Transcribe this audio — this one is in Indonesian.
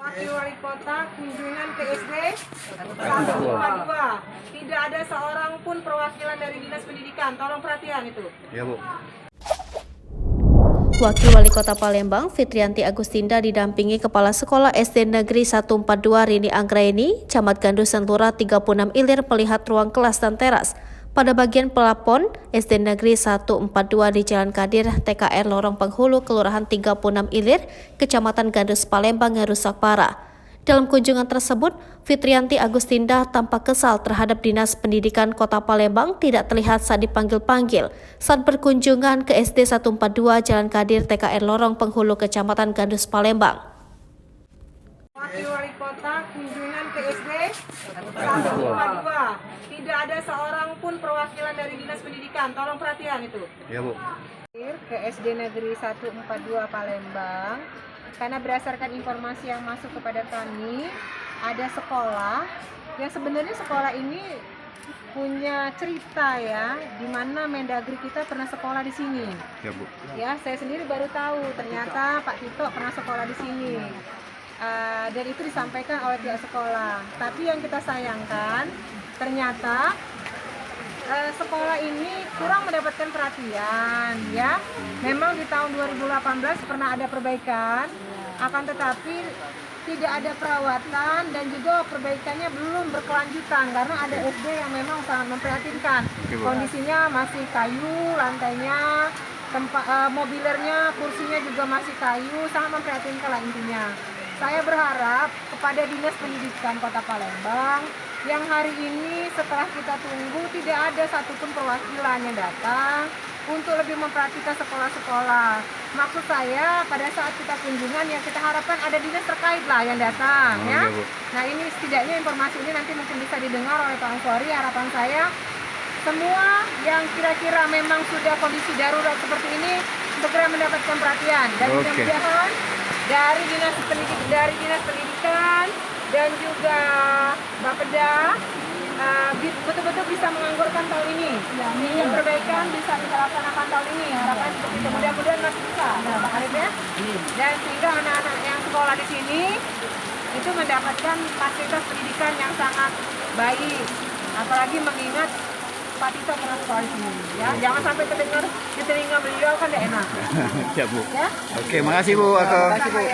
Wakil Wali Kota kunjungan ke SD 142. Tidak ada seorang pun perwakilan dari Dinas Pendidikan. Tolong perhatian itu. Ya, Bu. Wakil Wali Kota Palembang, Fitrianti Agustinda didampingi Kepala Sekolah SD Negeri 142 Rini Anggraini, Camat Gandus Sentura 36 Ilir melihat ruang kelas dan teras. Pada bagian pelapon, SD Negeri 142 di Jalan Kadir, TKR Lorong Penghulu, Kelurahan 36 Ilir, Kecamatan Gandus Palembang yang rusak parah. Dalam kunjungan tersebut, Fitrianti Agustinda tampak kesal terhadap Dinas Pendidikan Kota Palembang tidak terlihat saat dipanggil-panggil saat berkunjungan ke SD 142 Jalan Kadir TKR Lorong Penghulu Kecamatan Gandus Palembang. Wakil Wali Kota kunjungan ke SD 142. Tidak ada seorang pun perwakilan dari Dinas Pendidikan. Tolong perhatian itu. Ya, Bu. Ke SD Negeri 142 Palembang. Karena berdasarkan informasi yang masuk kepada kami, ada sekolah yang sebenarnya sekolah ini punya cerita ya, di mana Mendagri kita pernah sekolah di sini. Ya, Bu. Ya, saya sendiri baru tahu ternyata Pak Tito pernah sekolah di sini. Dan itu disampaikan oleh pihak sekolah. Tapi yang kita sayangkan, ternyata sekolah ini kurang mendapatkan perhatian ya. Memang di tahun 2018 pernah ada perbaikan, akan tetapi tidak ada perawatan dan juga perbaikannya belum berkelanjutan karena ada SD yang memang sangat memprihatinkan. Kondisinya masih kayu, lantainya, mobilernya, kursinya juga masih kayu, sangat memprihatinkan lah intinya. Saya berharap kepada Dinas Pendidikan Kota Palembang yang hari ini setelah kita tunggu tidak ada satupun perwakilan yang datang untuk lebih memperhatikan sekolah-sekolah. Maksud saya pada saat kita kunjungan yang kita harapkan ada dinas terkait lah yang datang ya. Ya, Bu. Nah ini setidaknya informasi ini nanti mungkin bisa didengar oleh Pak Ansori. Harapan saya semua yang kira-kira memang sudah kondisi darurat seperti ini segera mendapatkan perhatian dan mudah-mudahan dari Dinas Pendidikan dan juga Bapeda betul-betul bisa menganggarkan tahun ini. Sehingga perbaikan bisa kita laksanakan tahun ini. Harapan seperti itu. Mudah-mudahan masih bisa, Pak Arif ya. Dan sehingga anak-anak yang sekolah di sini itu mendapatkan fasilitas pendidikan yang sangat baik. Apalagi mengingat Pak Tito pernah sekolah di sini. Ya, jangan sampai terdengar di telinga beliau kan tidak enak. Ya, Bu. Ya. Oke, makasih, Bu. Terima kasih, Bu.